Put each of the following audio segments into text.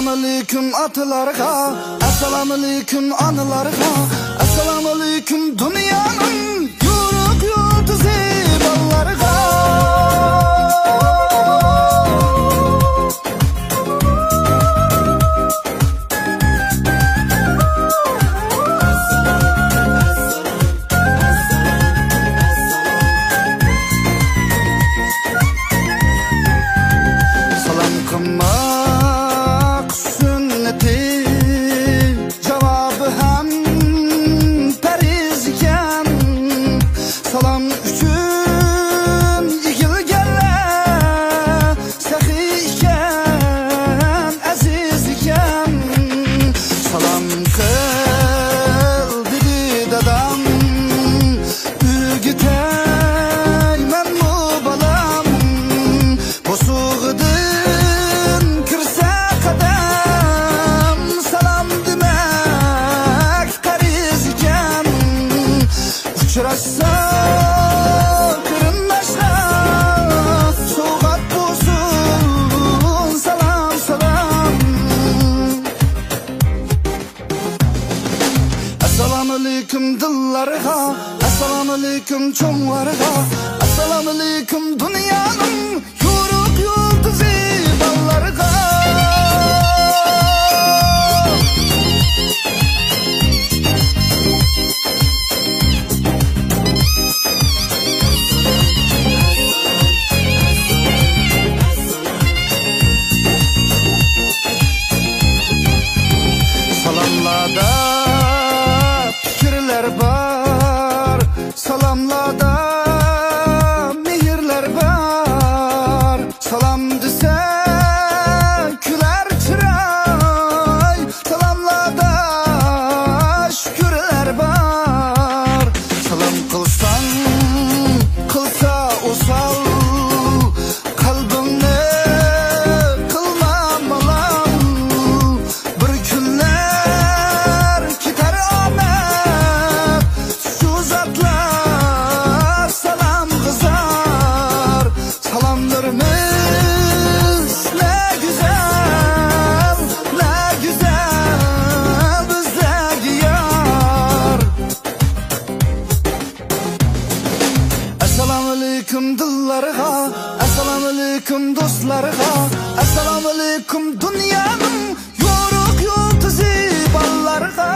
Assalamu alaikum atalarga, assalamu alaikum analarga, assalamu alaikum dünyanın yuruk yurtuzi ballarga. Salam kılmak sünneti, cevabı hem perizken. Salam üçün igilgeler, sehiyken, azizken. Salam kıl dedi dadam, ürgütey men mu balam. Bosuğudun kırsa kadam, salam demek karizken. Uçurasa kırınmaşla, soğuk bulsun salam salam. Assalamu alaikum dillarga, assalamu alaikum çoğlarga, assalamu alaikum dünyanın yuruk yurtuzi ballarga. Salamlarda fikirler var, salamlarda mihirler var. Salam dese küler çıray, salamlarda şükürler var. Salam kılsan kılsa usal, kalbimni kılma malam. Bir günler gider amet, şu zatlar salam kızar. Salamlarımız ne güzel, ne güzel bize diyar. Assalamu alaikum dillarga, assalamu alaikum dostlarga, assalamu alaikum dünyanın yuruk yurtuzi ballarga.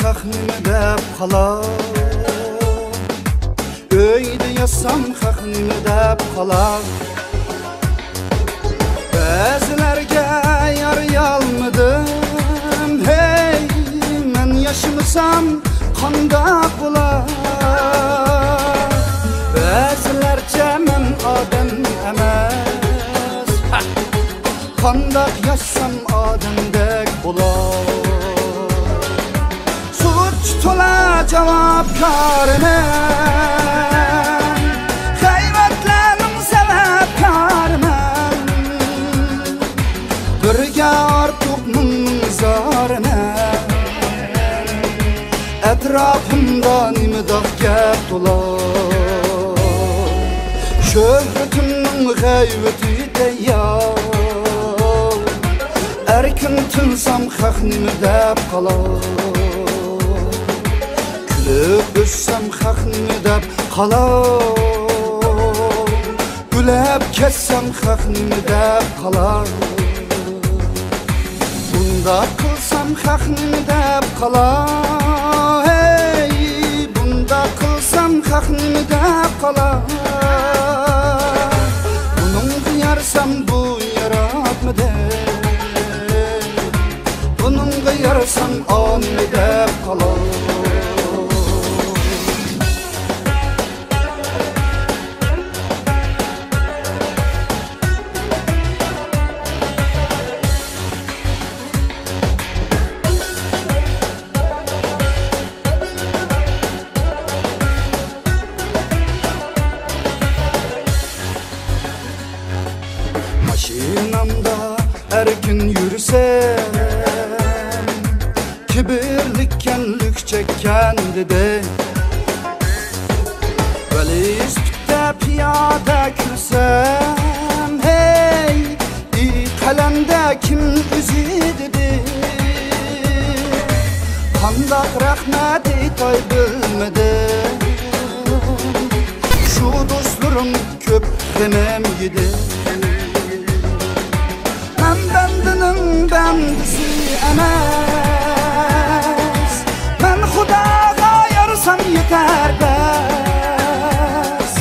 Hak nime dep kalar, öyde yazsam hak nime dep kalar. Bazılarga yarayalmadım, hey men yaşamasam qandaq bolar. Bazılarca men odam emas, qandaq yaşsam odamdek bolar. Tola cevapkarına, kıymetlerim sebepkarmen. Birge artık mınzarına, etrafımda nimedaq gap dolar. Şöhretimnin g'aybeti deyyar, erkin tinsam haq nime dep kalar. Gülüp össem haqni deb qalar, gülüp ketsem haqni deb qalar. Bunda qilsam haqni deb qalar, hey, bunda qilsam haqni deb qalar. Bunun qiyarsam bu yaratmadi, bunun qiyarsamonni deb qalar. Maşinamda her gün yürüsem, kibirlikken lük çekken dedi. Velizlikte piyade kürsem, hey, kalemde kim üzü dedi. Kandak rahmeti toy bilmedi. Şu dostlarım köp demem yedi. Bendinin bendisi emes, ben Xudaga yarsam yeter bes.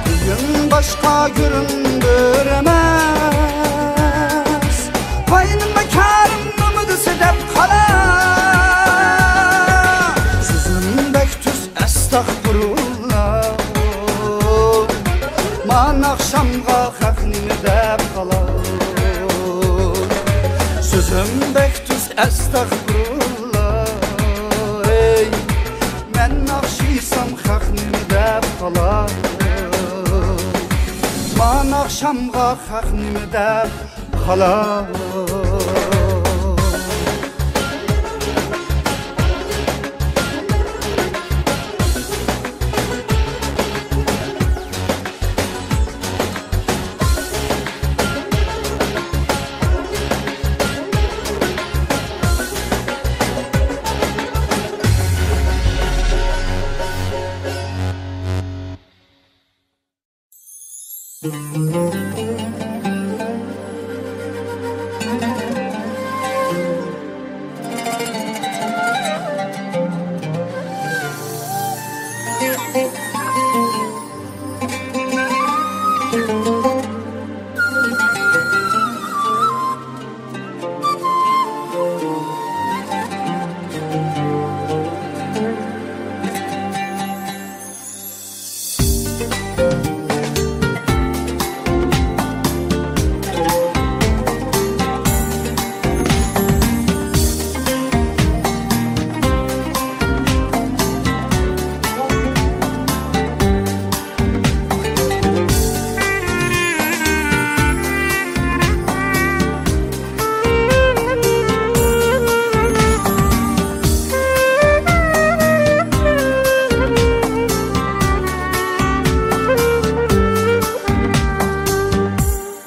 Bugün başka göründür emes, payının bekarım ümidi sedep kalar. Sözüm bek tüz estağfurullah, man akşamga haqnini dep kalar. Sözüm bek tüz estağfurullah, ey, men nakşiysam haqnini dep qalar. Man akşamga haqnini dep qalar.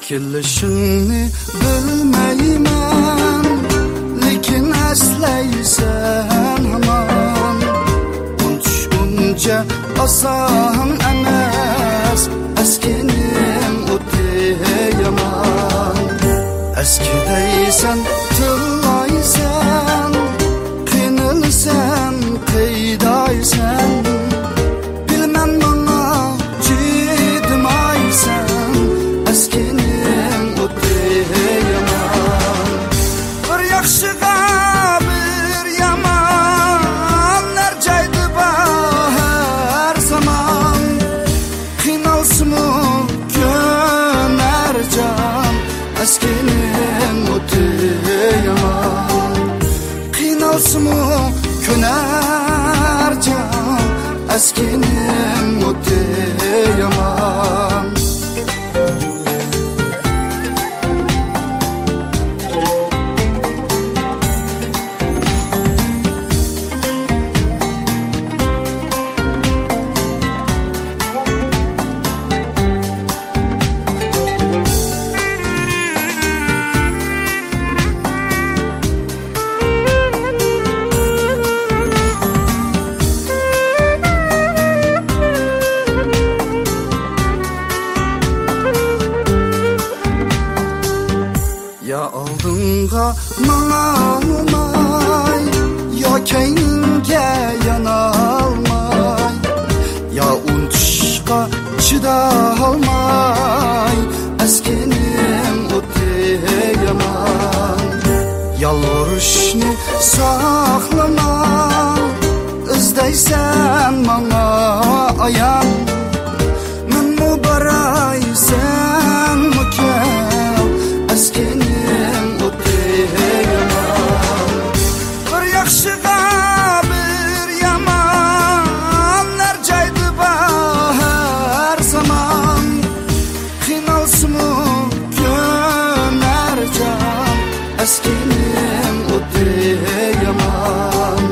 Kelişini bilmeymen, lekin esleysen hemen. Unutuşunca asan emes, eskinim o'ti yaman. Eskideysen tıllaysan, qiynalsan qiydaysan. Bilmem bana cidmaysan, eskinim o'ti yaman. Bir yaxshiga bir yaman, nerjaydi bahar zaman. Qiynalsınmi ko'nar jon, eskinim o'ti yaman. Qiynalsınmi ko'nar jon, eskinim o'ti yaman. mağlamay, ya keyningə yanalmay, ya unutuşqa çıdalmay, əskinim o yaman. Yalvarışını saxlama, izdəysən mana ayan. Mən mübarək, sən mükəl, əskinim o yaman. Bir yaxşıqa bir yaman, nərcəydi hər zaman. Qinalsımı könər can, əskinim o yaman.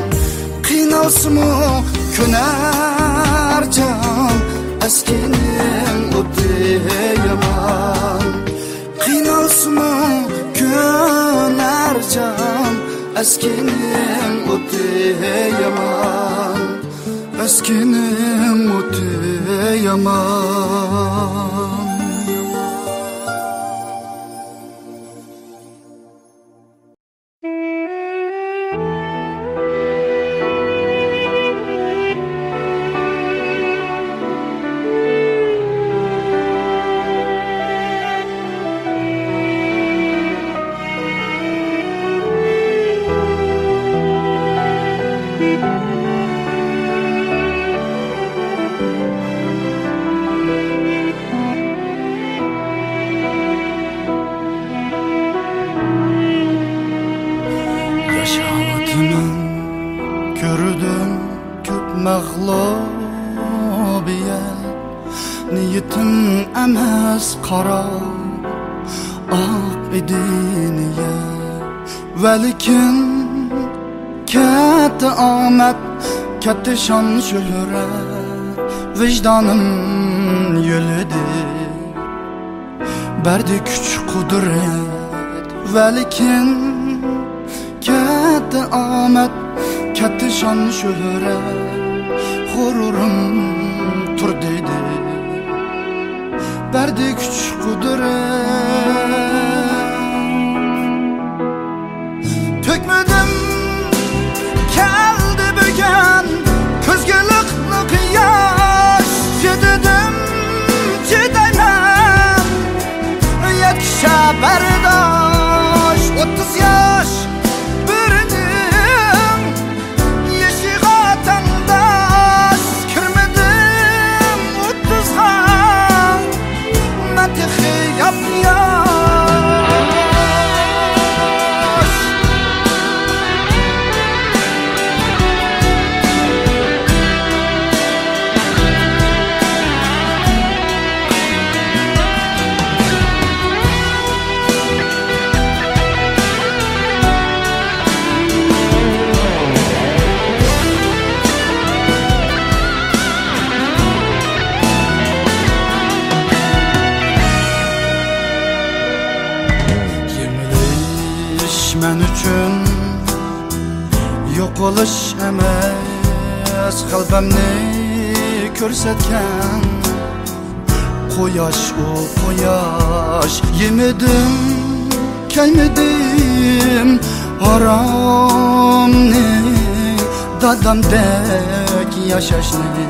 Qinalsımı könər can, əskinim o yaman. Qinalsımı könər can, əskinim o yaman. Əskinim o yaman. Gördüm köp məğlubiyət, niyetim əməz qara ağ idi niyət. Vəlikin kətə amət, kətə şan şöhrət, vicdanım yölüdür, bərdi küç qudret. Vəlikin kətə amət, kətə şan şöhrət, xururum tur dedi, bərdi küç qudret. Tökmədim kəldi bugün közgülüqlük yaş, cededim cedeyməm yetkişə bərdaş. 30 yaş bürünüm yeşiğa tandaş, kirmedim 30'a mən texi yapyaş. Mən üçün yo'qolish emas, qalbimni ko'rsatgan quyosh. O quyosh yemedim, kaymedim haromni, dadamdek yashashni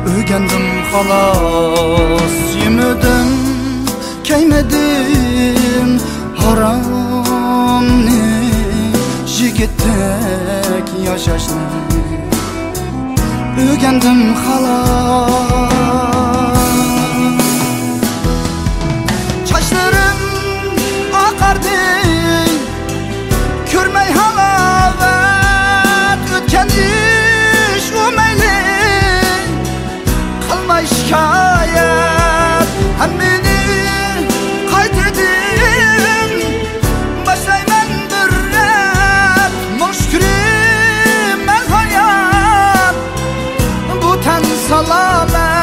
o'rgandim xolos. Yemedim, kaymedim haromni, yigitdek yashashni o'rgandim xolos. Sochlarim oqardi, ko'rmay halovat, o'tgan ish u mayli, qilmay shikoyat. Hammani qaytirdim, boshlayman bir rap, mushkirim men hayot, bu tan salomat.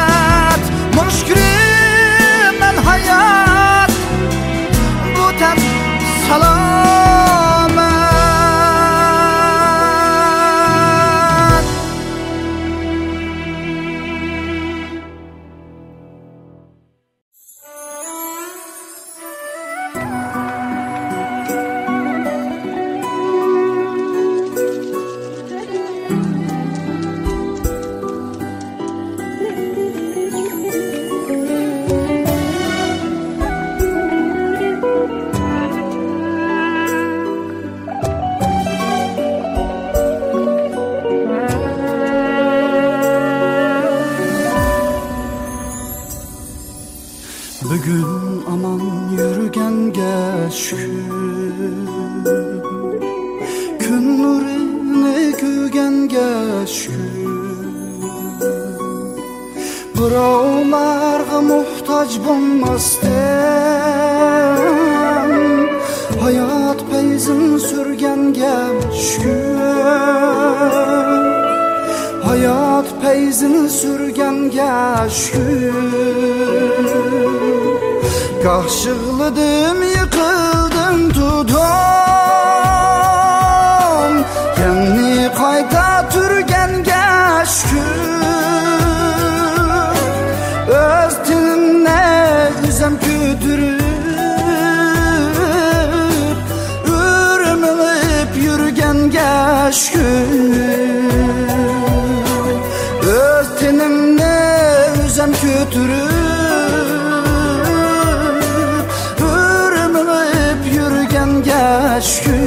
Bugün aman yürgenge şükür, gün nurini kügenge şükür. Birovlarga muhtaç bolmasdan hayat peyzin sürgenge şükür. Hayat peyzini sürgenge şükür. Kahşıglıdım, yıkıldım, tudum, yanni qayta türgenge şükür. Öz tinimne üzem küdürüp, ürmülüp yürgenge şükür. Öz tenimne üzem kütürüp, ürmülüp yürgenge şükür.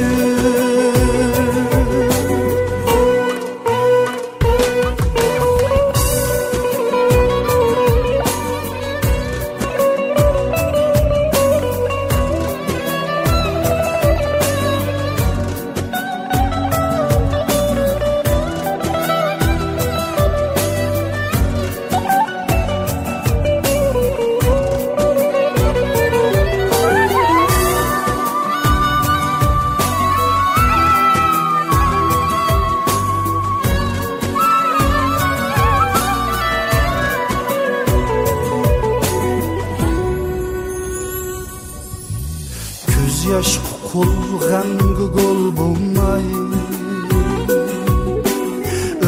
Yaş kul g'amga gol bo'lmay,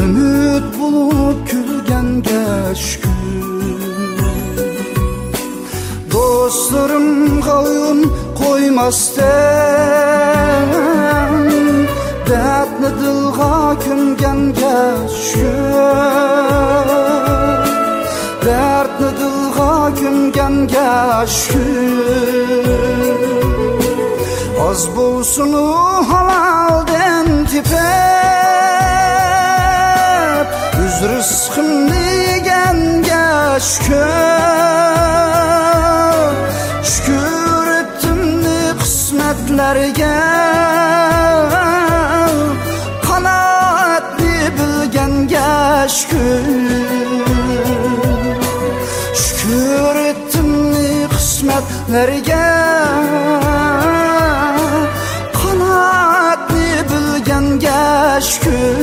umid bo'lib kulganga shukr. Do'stlarimga o'yin qo'ymasdan dardni dilga ko'mganga shukr. Dardni dilga ko'mganga shukr. Az bulsun o halalden tipep, yüz rızkımni genge şükür. Şükür ettimni kısmetlerge, kanaatli bilgenge şükür. Şükür ettimni kısmetlerge, bilgenge şükür.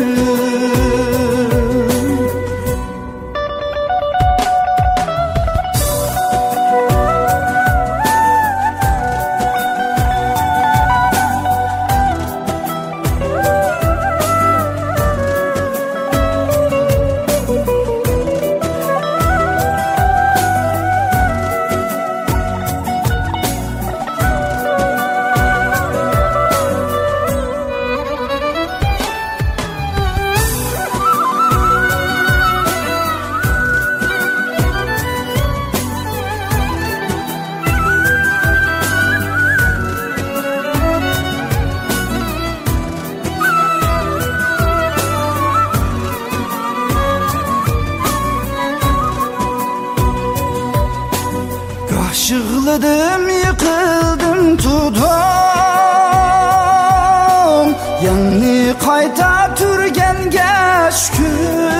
Yığıldım, yıkıldım, tudum, yanni qayta türgenge şükür.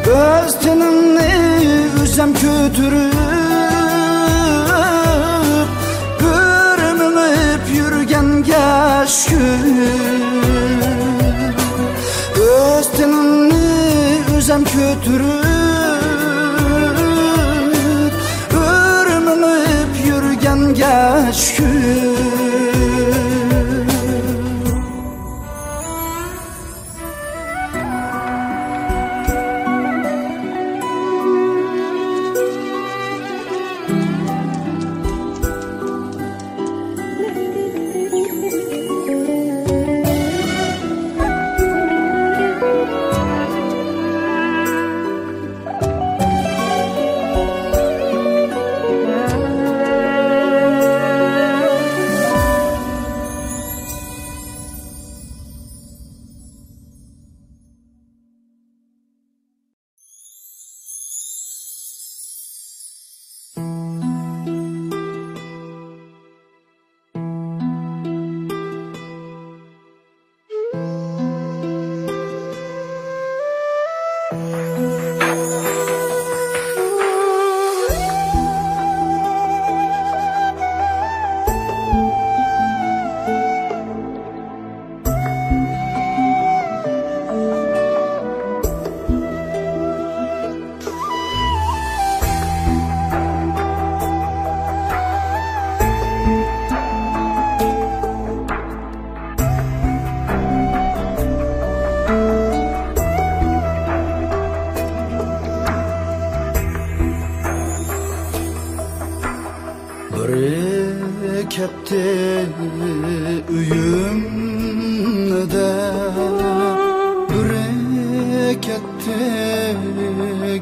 Öz tenimni üzem kütürüp, ürmülüp yürgenge şükür. Öz tenimni üzem kütürüp, yürgenge şükür. Bereketli üyümde, bereketli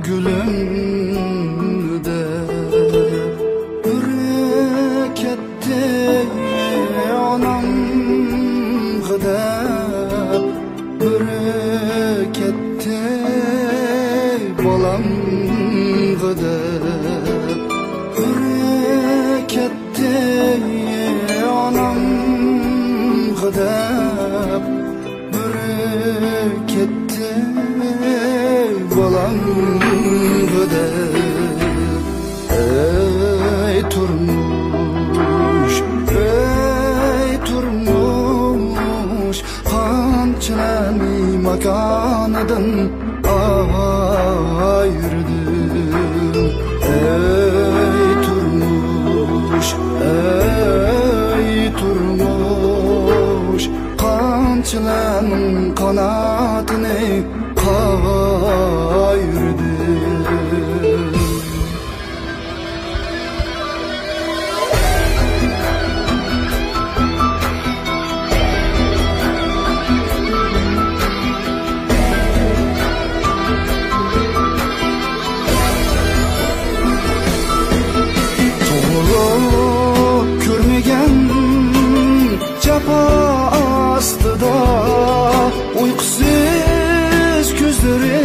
gülümde, bereketli anam gıda, bereketli balam gıda. Anam gıdab, bereketli balam gıdab. Ey turmuş, ey turmuş, qanchani makanıdan ayırdım. Ey turmuş, ey turmuş, qanchalarning qanotini qayirdi. Astıda uykusuz gözleri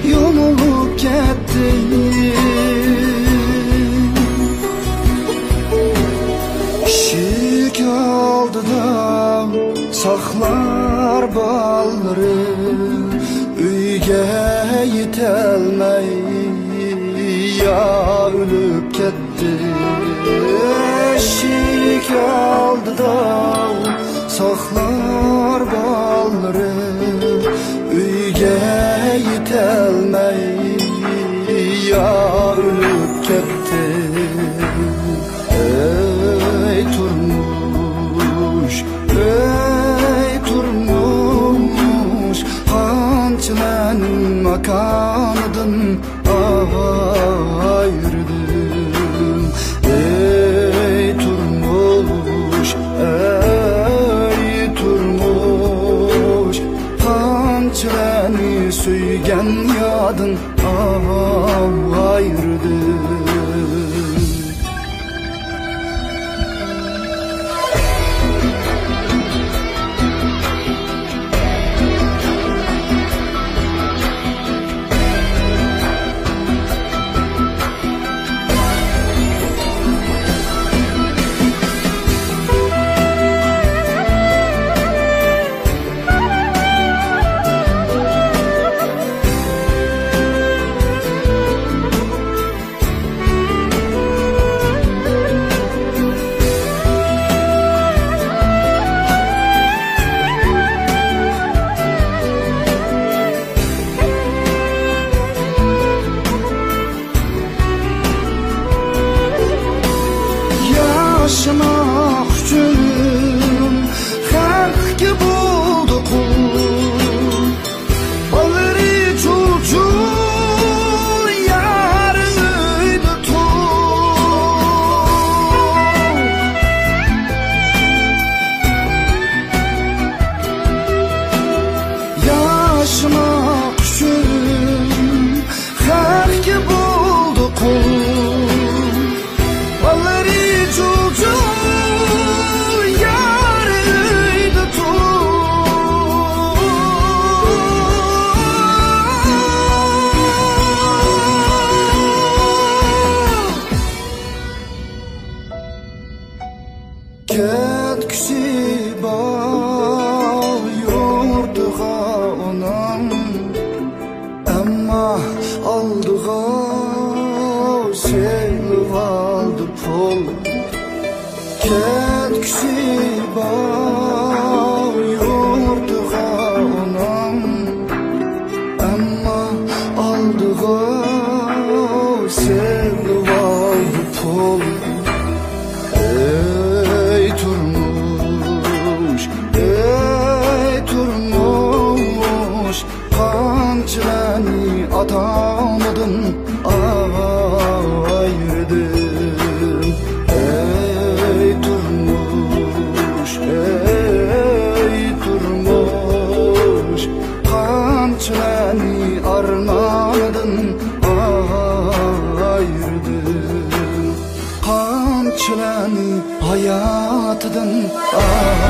yumulup gitti. Şik aldıda saklar balları, uyge yetelmey ya ölüp gitti. Şik aldıda saklar balları, uyge yetelmey ya ölüp gitti. Ey turmuş, ey turmuş, qanchalarning makanıdan ayırdım. Ey turmuş, ey turmuş, qanchani suygan yodin ayırdım. qanchani atamdan ayırdım. Ey turmuş, ey turmuş, qanchani armandan ayırdım. Qanchani hayatdan ayırdım.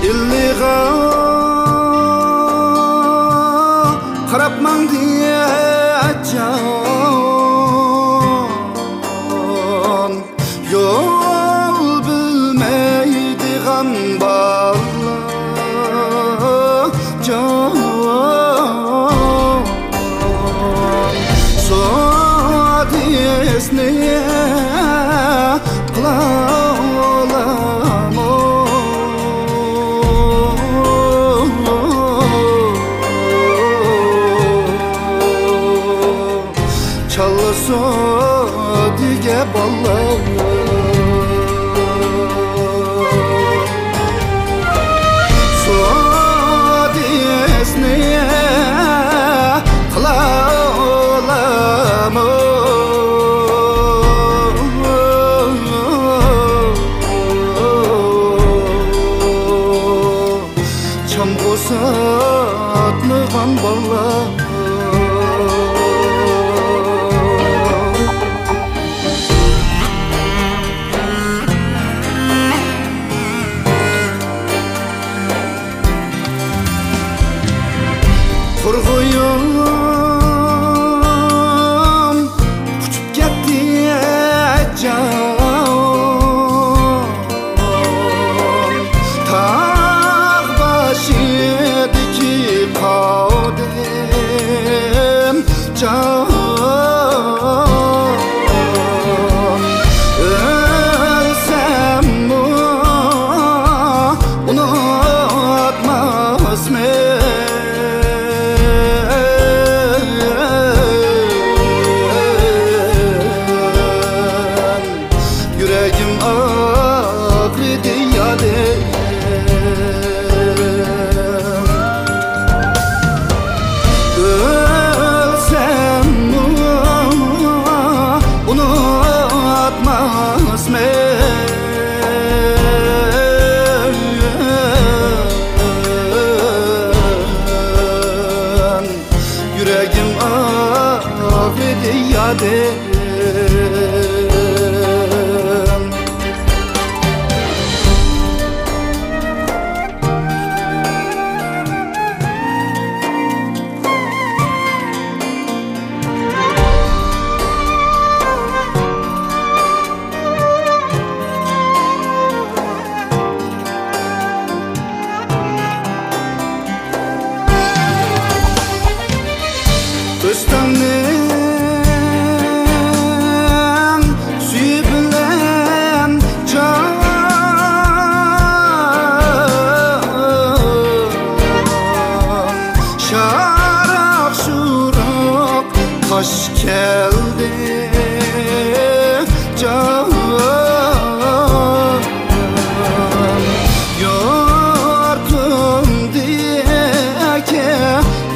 İlliğa qarapman diyeceğim, yol bilmeydiğen balla can soğat esneye kılalam çalsa dige ballar sodesneye kılalam çam kosatlıgan ballar Kurguyum uçup gitti can, tağ başındaki kadem can, ölsem mi unutmaz mı? Yüreğim ağrıdı yadım, ölsem unutmaz mı? Yüreğim ağrıdı yadım. Östanın suyu bilen can, şarak şurak taş geldi can, yortum diyeke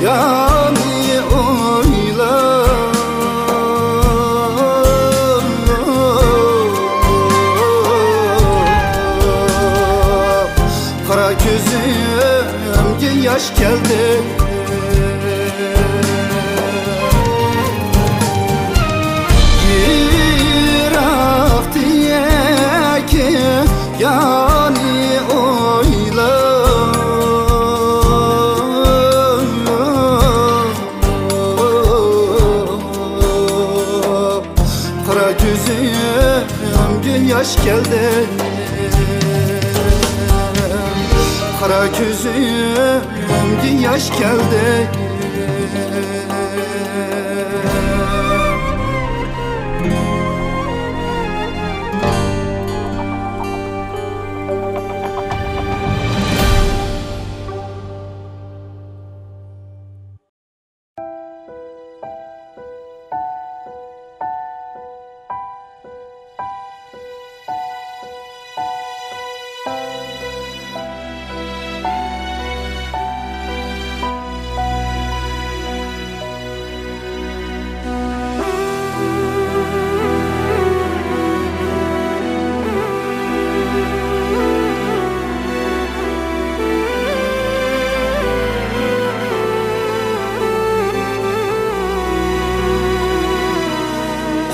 yani oyla kara gözümge yaş geldi. gözümge yaş geldi. Kara gözümge yaş geldi.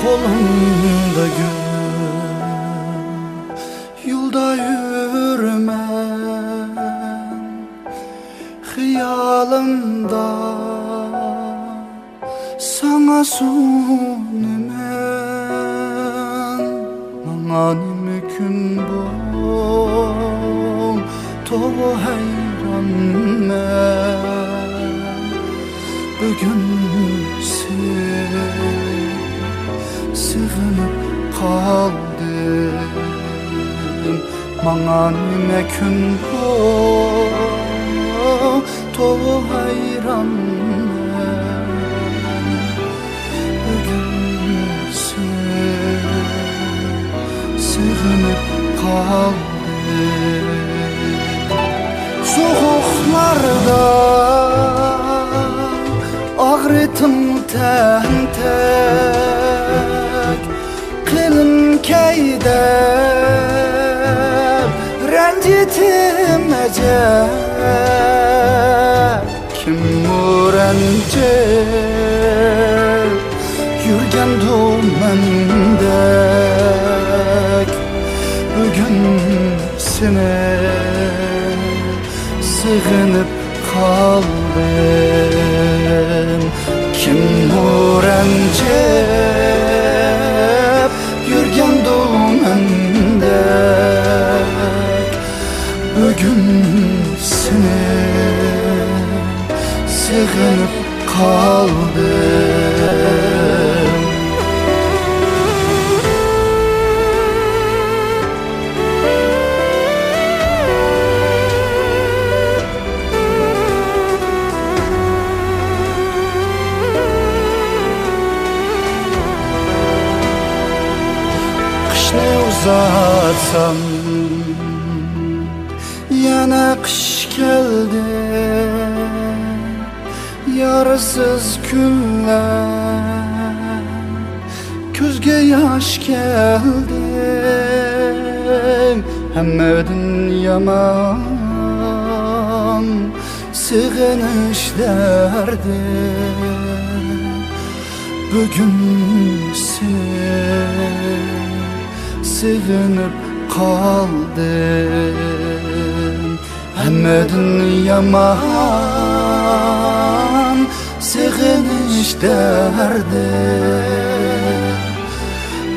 Kolumda gül, yolda yürümem, hıyalımda sana sunumen. Bana mümkün bu, toğu hayran men. Bugün sığınıp kaldım. Bana mümkün bu, toğu hayran men. Bugün sığınıp kaldım. Soğuklarda ağrıtım tentek, kılım keydep rencitim ecep. Kim bu rencep yürgen dumendek. Bugün seni sığınıp kaldım. Kim bu rencep yürgen dumendek. Bugün seni sığınıp kaldım. Uzatsam yana kış geldi. Yarısız günler, közge yaş geldi. Hemmedin yaman sığınış derdi. Bugün seni sığınıp kaldım. Hemmedin yaman sığınış derdi.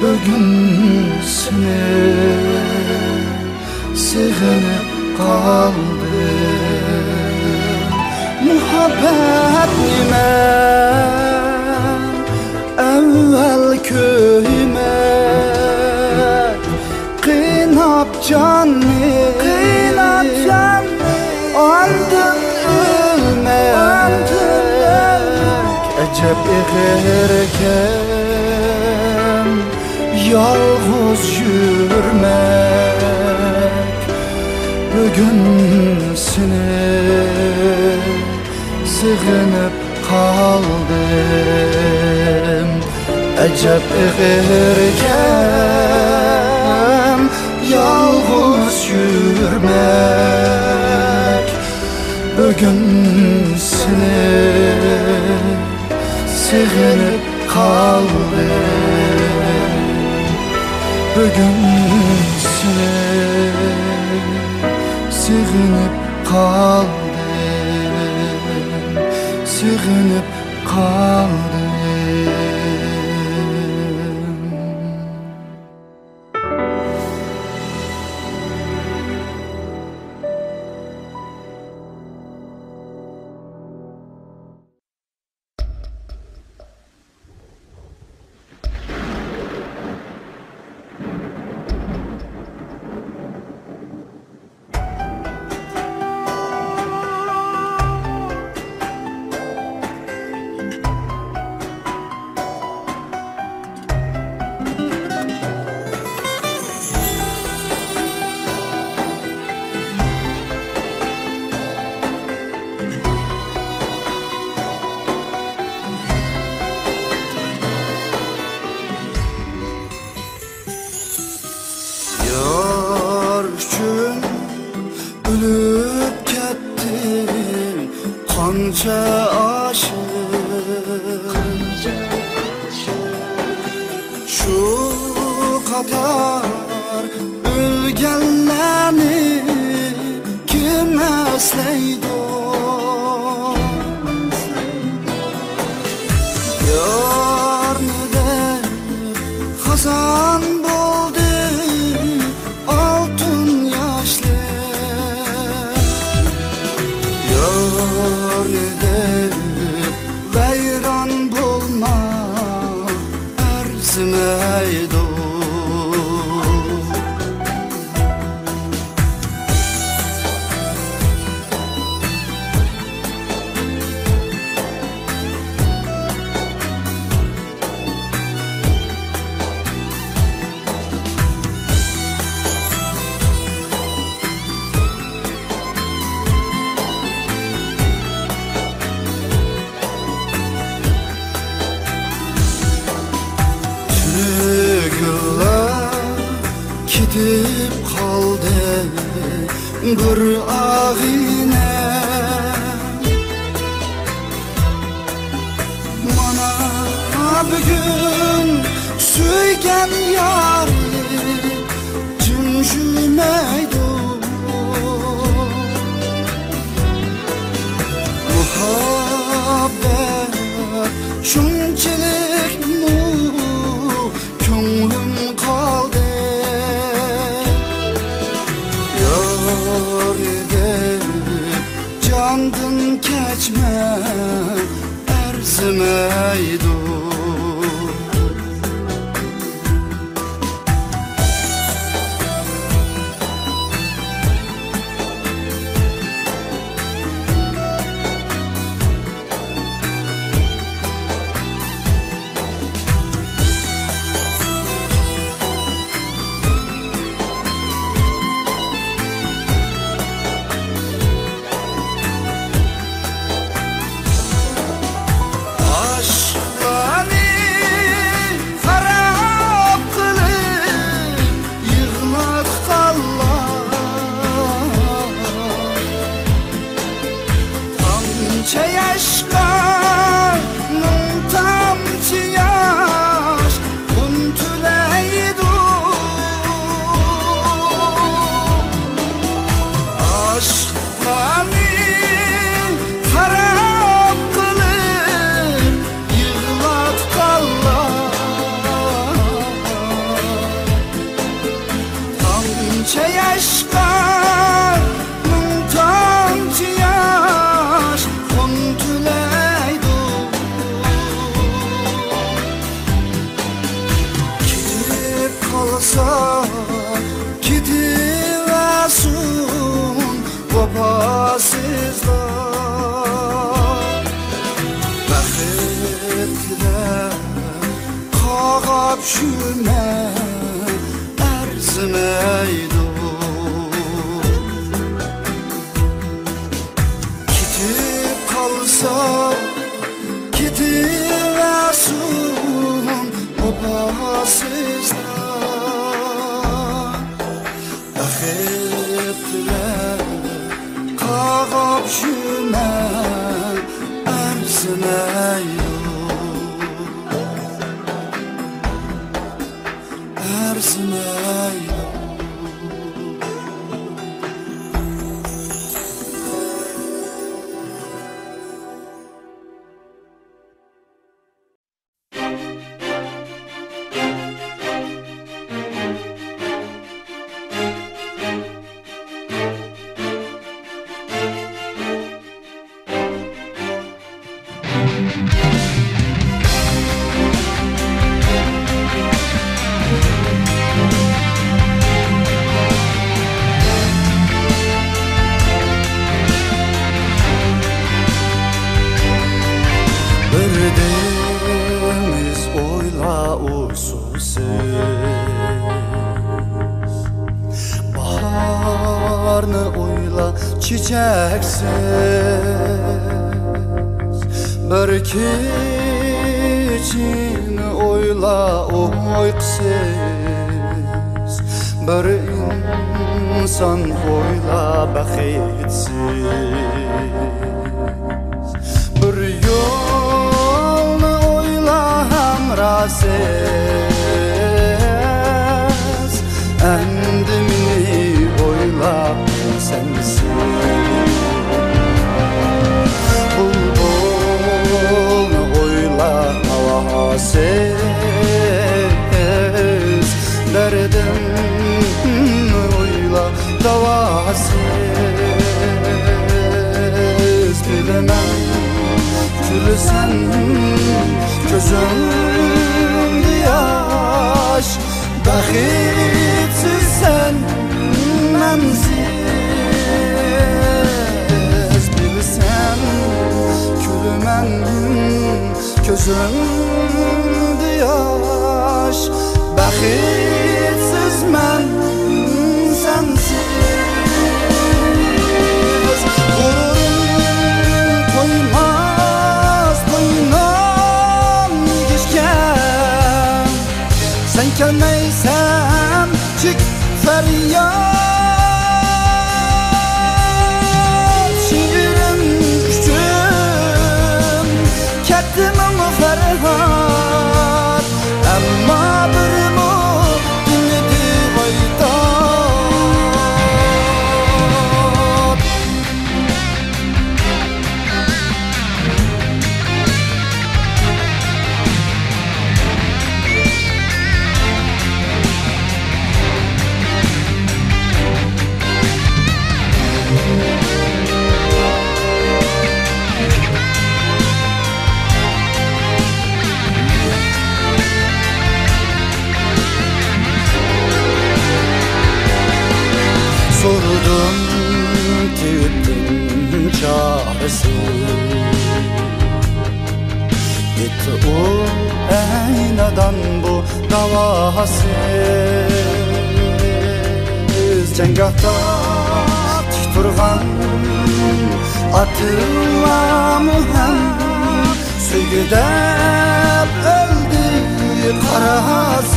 Bugün seni sığınıp kaldım. Muhabbet nime evvel köyüme, kıynap canni, andın ölmek. Ecep eğerken yalğız yürmek. Bugün seni sığınıp kaldım. Ecep eğerken yalğız yürmek. Bugün seni sığınıp kaldım. Bugün seni sığınıp kaldım. Sığınıp kaldım. qancha aşık Şu kadar ölgenlerini kim esleydi Yarnıda hazan buldu altın yaşlı Yarnıda vayron bulma arzimaydi Gidip kaldı bir ağine Mana bugün söygen yarı cümcümeydi Muhabbet şunçilik mu könglim kaldı Candan keçme erzimeydi Gidiversin vefasızlar Baxtlar qağab şüme erzimeydi Gidip kalsa gidiversin vefasızlar Baxtlar qağab şüme erzimeydi Erzimeydi Deniz oyla uysuz Baharını oyla çiçeksiz Bir keçini oyla uykusuz Bir insan oyla baxitsiz bir yolni o'yla hamrasiz, endi meni o'yla sensiz. Bulbulni o'yla havasiz, derdimni o'yla davasiz. Bilemem gülsen gözümde yaş, baxitsiz sen mensiz. Bilsen gülmen gözümde yaş, baxitsiz men sensiz. Sen gelmeysen çık feryat, şiirim küçüm kettim ama ferhat, ama bir mu dinledi baytat. Sordum tüyüttün çaresi, gitti o aynadan bu davasız. Cengahta tik turgan atıllamı hem söygüdep öldü karasız.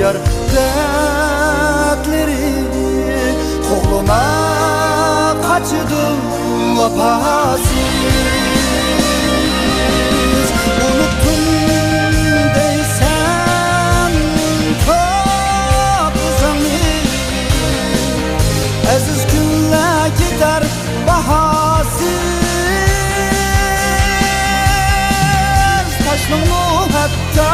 Yar dertleri koluna kaçdı vapasız. Unuttum deysen çok uzanır, aziz günler gider bahasız. Taşlanma hatta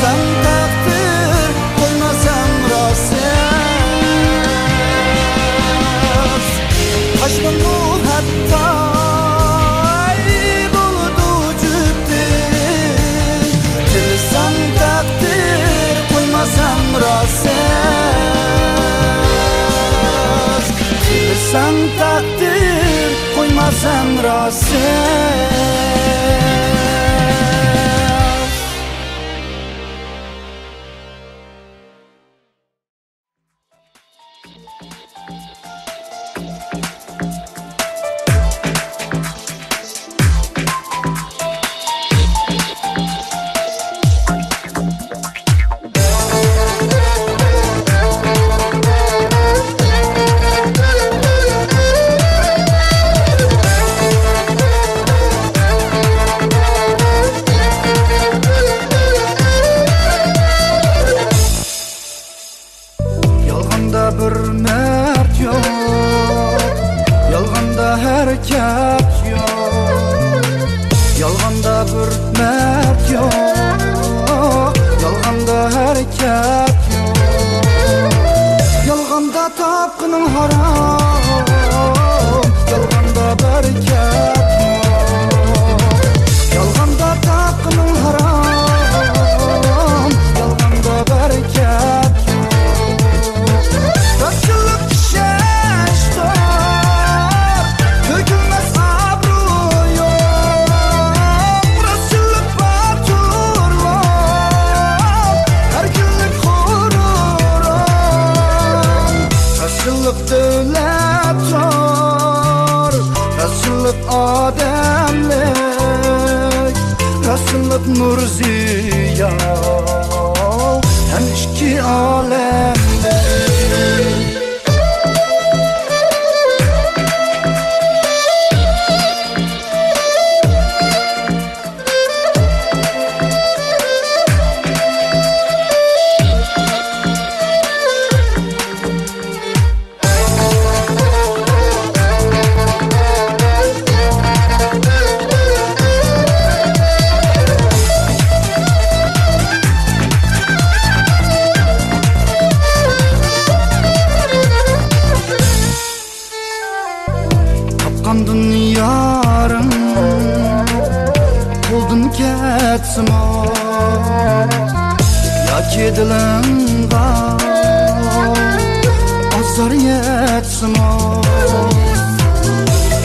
sen takdir koymasam rasız. Aşkın bu hatta buldu ciddi, sen takdir koymasam rasız. Sen takdir koymasam rasız. Bir mert yok, yalganda hareket yok. Yalganda bir mert yok, yalganda hareket yok. Yalganda tapkının haram, yalganda bereket yok. Yalganda tapkının haram, yalganda bereket. Devlet var, Resullük ademlik, Resullük nur ziya. belki dilimga azar yetsin o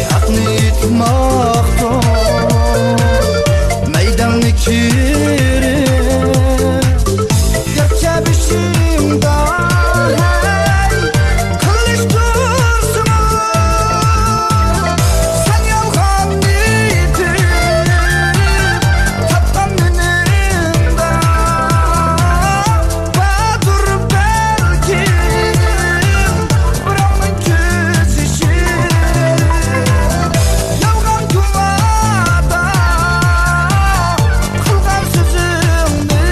Yakni itmakta meydanı kiri Gerçebişimda hey kılıç dursun o Sen yalgan idin taptan önümde Badur belki buramın küzüşü Yalgan kumada kılgan sözümdü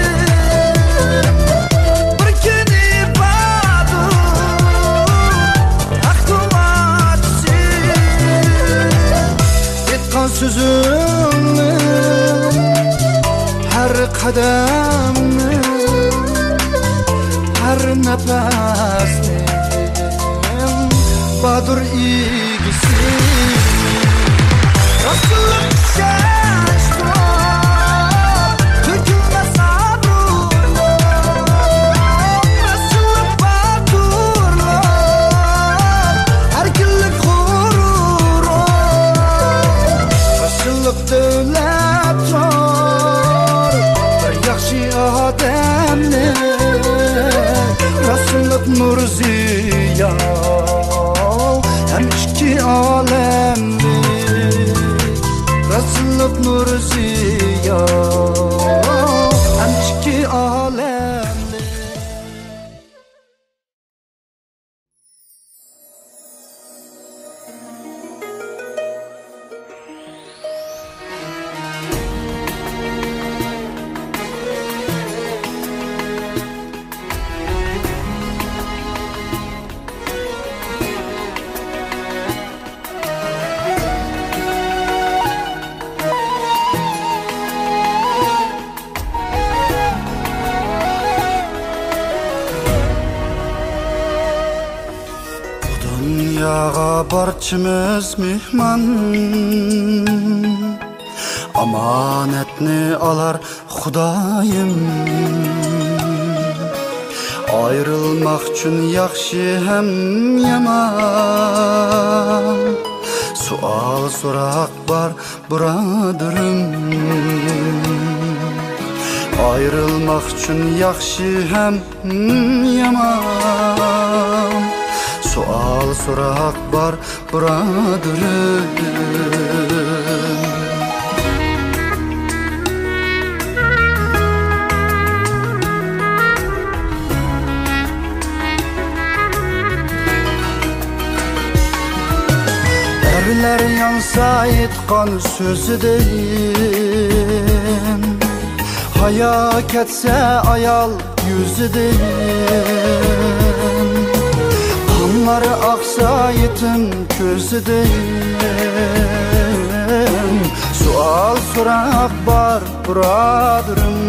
Bir kini badur aklıma düşür Etkan sözümdü her kademni her nefesni Badur ilgisi Rasulullah şaşlar Dökülme sabrullah Rasulullah badurlar Her günlük gururlar Rasulullah devlet var Bir yakşı ademni Rasulullah nur ziya Hem iki alemli Rasulullah nur ziya Hem iki alemli Dünyaga barçımız mihman Amanetni alar Xudayım Ayrılmak üçün yaxşı hem yaman Sual sorak var buradırım Ayrılmak üçün yaxşı hem yaman Sual sorak var buradırım Erler yansa etkan sözü deyin Haya ketse ayal yüzü deyin Kanları aksa yetim közü deyin Sual sorak var buradırım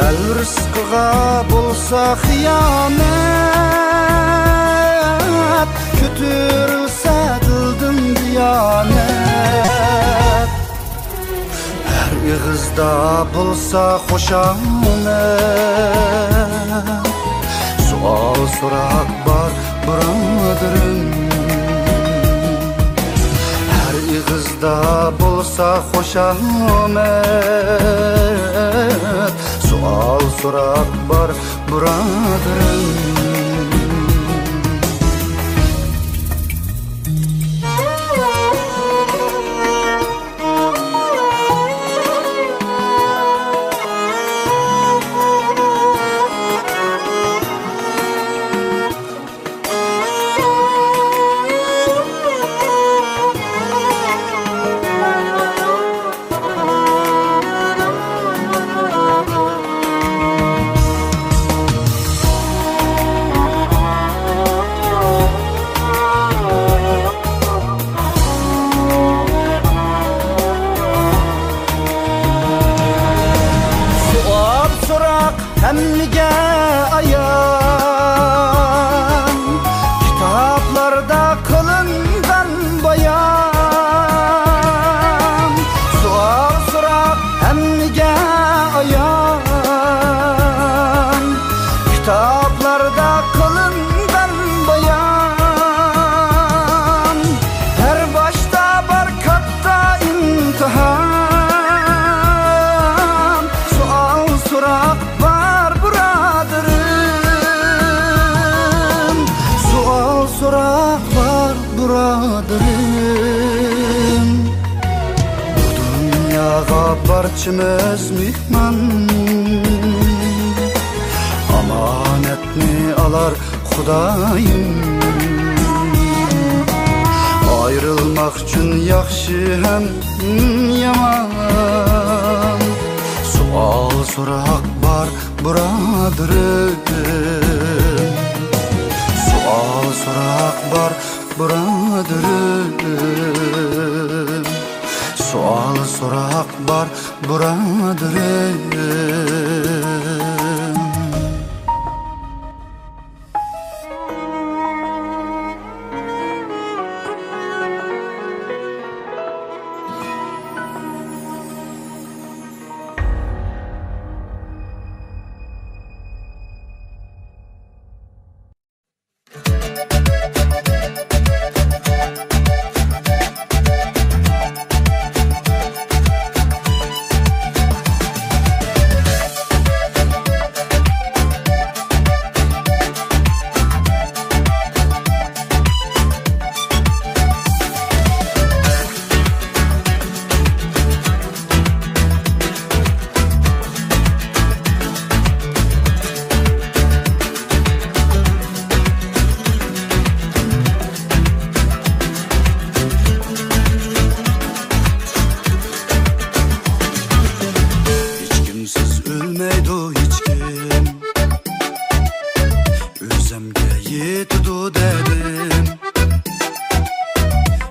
El rızkıga bulsa hıyanet Kötürülse dıldım diyanet Her ığızda bulsa hoşamet Sual sorak var buradırım Her ığızda bulsa hoşamet Sual sorak var buradırım Hemlige ayan Kitaplarda kılıngan bayan Sual sorak hemlige ayan buradım. Bu dünyaya barçamız mihman, amanetni alar Xudayım. Ayrılmak üçün yaxşı hem yaman, sual sorak var buradım. Sual sorak var buradım. Sual sorak var buradım.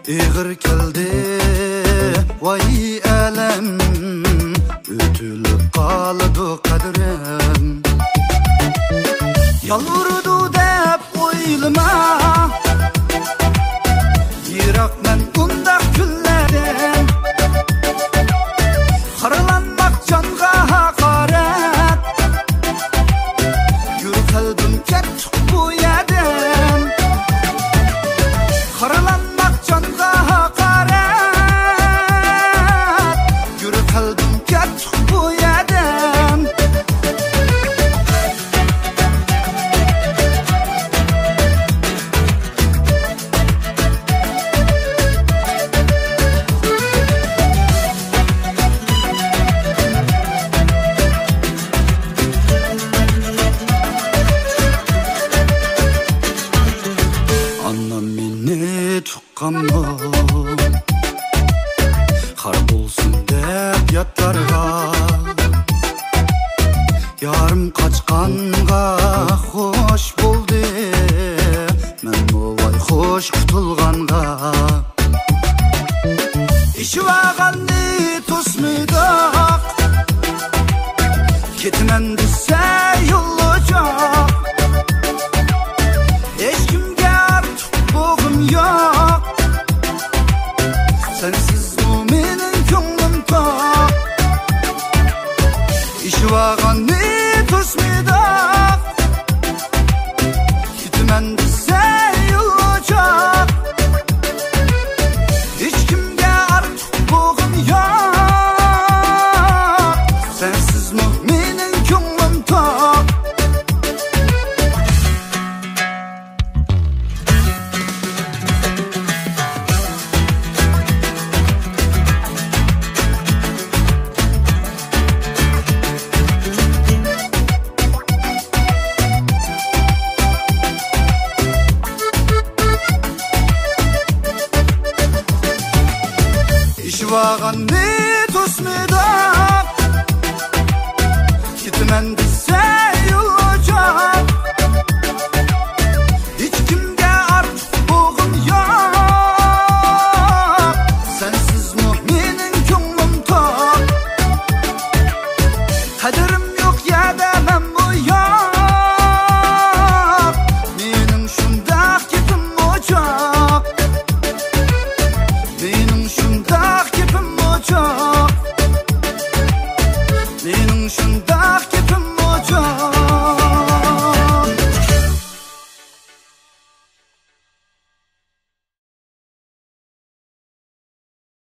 Iğır keldi vay elem, ütülüp kalıdı kadrim. Yalvurdu dep oylama, yirak men undaq küllerden. Xaralanmak canga hakaret, yürü kalbim kettik bu yerden. Xaralanmak canga hakaret, yürü kalbim kettik bu yerden. Anam meni tuqqanmı, har bolsun dep yatlarga. Yarım kaçqanga hoş boldu, men bolay hoş qutulganга. İşvağanni tosmidaq, ketmen dese yollucaq. Eşkimge artık boğum yok, sensiz bu menin könglim tok. İşvağanni tosmidaq, ketmen dese yollucaq. Eşkimge artık boğum yok, sensiz bu menin könglim tok. İşvağanni